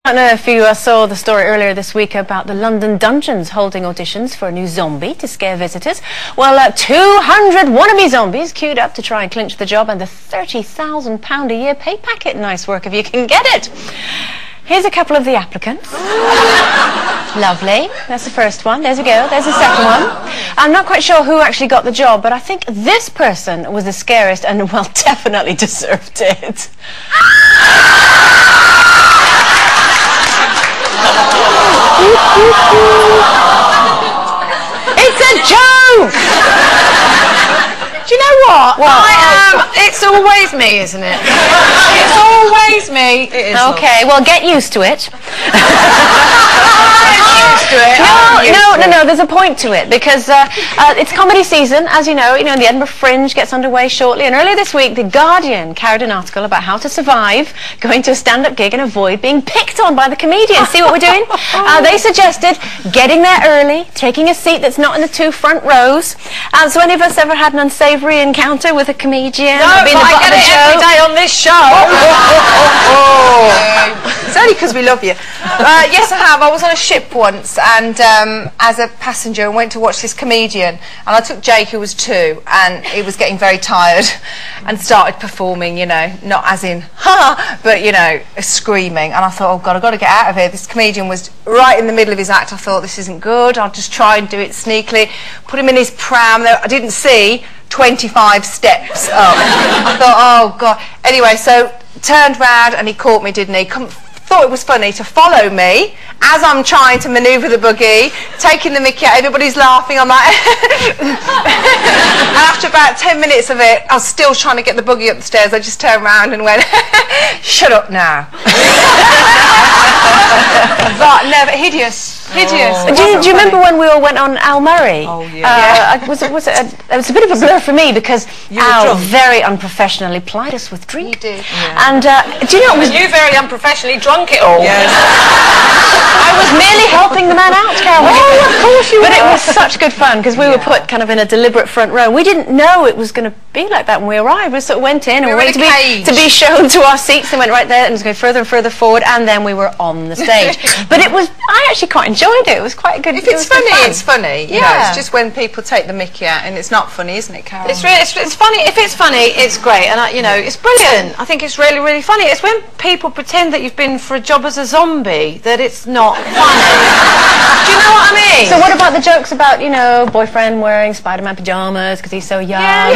I don't know if you saw the story earlier this week about the London dungeons holding auditions for a new zombie to scare visitors. Well, 200 wannabe zombies queued up to try and clinch the job and the £30,000 a year pay packet. Nice work if you can get it. Here's a couple of the applicants. Lovely. That's the first one. There's a go. There's the second one. I'm not quite sure who actually got the job, but I think this person was the scariest and, well, definitely deserved it. It's a joke! Do you know what? What? It's always me, isn't it? It's always me. It is. Okay, well, get used to it. No, there's a point to it, because it's comedy season, as you know, the Edinburgh Fringe gets underway shortly, and earlier this week, The Guardian carried an article about how to survive going to a stand-up gig and avoid being picked on by the comedians. See what we're doing? They suggested getting there early, taking a seat that's not in the two front rows. So any of us ever had an unsavoury encounter with a comedian? No, but I get it every day on this show. It's only because we love you. Yes, I have. I was on a ship once, and as a passenger, and went to watch this comedian, and I took Jake, who was 2, and he was getting very tired, and started performing, not as in ha, but screaming, and I thought, oh God, I've got to get out of here. This comedian was right in the middle of his act. I thought, this isn't good. I'll just try and do it sneakily. Put him in his pram. I didn't see 25 steps up. I thought, oh God. Anyway, so turned round and he caught me, didn't he? Thought it was funny to follow me as I'm trying to manoeuvre the buggy, taking the mickey out. Everybody's laughing. I'm like, and after about 10 minutes of it, I was still trying to get the buggy up the stairs. I just turned round and went, shut up now. But never, hideous. Do you remember when we all went on Al Murray? Oh yeah. It was a bit of a blur for me, because Al very unprofessionally plied us with drink. You did. Yeah. And do you know, you very unprofessionally drunk it all. Yes. I was merely helping the man out, Carol. Oh, of course you were. But it was such good fun, because we were put kind of in a deliberate front row. We didn't know it was going to be like that when we arrived. We sort of went in and we were waiting to be shown to our seats, and went right there and was going further and further forward, and then we were on the stage. But I actually quite enjoyed it. It was quite good. If it's funny, it's funny. Yeah. It's just when people take the mickey out, and it's not funny, isn't it, Carol? It's funny. If it's funny, it's great, and it's brilliant. I think it's really, really funny. It's when people pretend that you've been for a job as a zombie that it's not funny. Do you know what I mean? So what about the jokes about boyfriend wearing Spider-Man pajamas because he's so young? Yeah.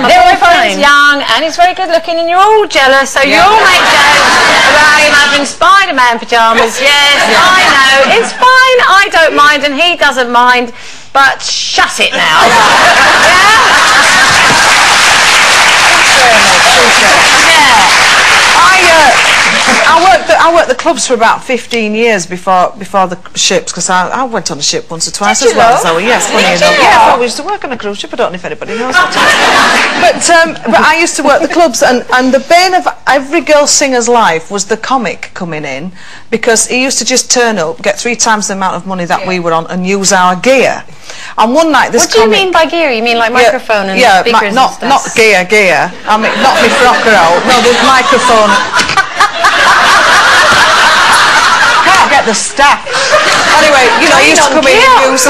My boyfriend's young and he's very good looking, and you're all jealous, so you all make jokes about him having Spider-Man pajamas. Yes, I know. It's fine. I don't mind, and he doesn't mind. But shut it now. I worked the clubs for about 15 years before the ships, because I went on a ship once or twice as well. So yes, funny enough. Yeah, I used to work on a cruise ship. I don't know if anybody knows that. But I used to work the clubs, and the bane of every girl singer's life was the comic coming in, because he used to just turn up, get 3 times the amount of money that we were on, and use our gear. And one night this What do you mean by gear? You mean like microphone and speakers not and stuff? not gear. I mean, not me frocker out. No, the microphone. Can't get the staff. Anyway, he used to come in and use.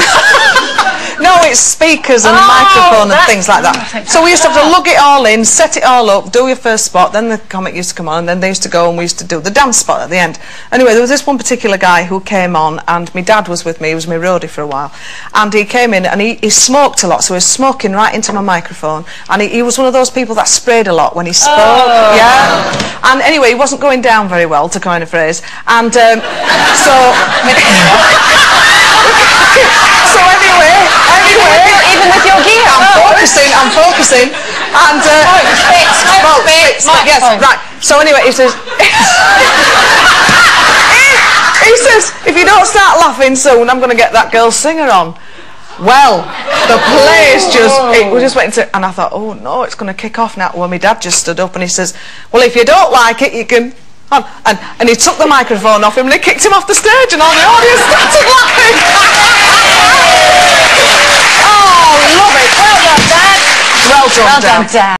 No, it's speakers and microphone and things like that. So we used to have to lug it all in, set it all up, do your first spot, then the comic used to come on, and then they used to go and we used to do the dance spot at the end. Anyway, there was this one particular guy who came on, and my dad was with me. He was my roadie for a while, and he came in and he smoked a lot, so he was smoking right into my microphone, and he was one of those people that sprayed a lot when he spoke. And anyway, he wasn't going down very well, to coin a phrase, and so anyway, even with your gear, I'm focusing, and yes, right. So anyway, he says, if you don't start laughing soon, I'm going to get that girl singer on. Well, the place we just went into, and I thought, oh no, it's going to kick off now. Well, my dad just stood up and he says, well, if you don't like it, you can. And he took the microphone off him and he kicked him off the stage, and all the audience started laughing. Oh, love it. Well done, Dad. Well done, Dad.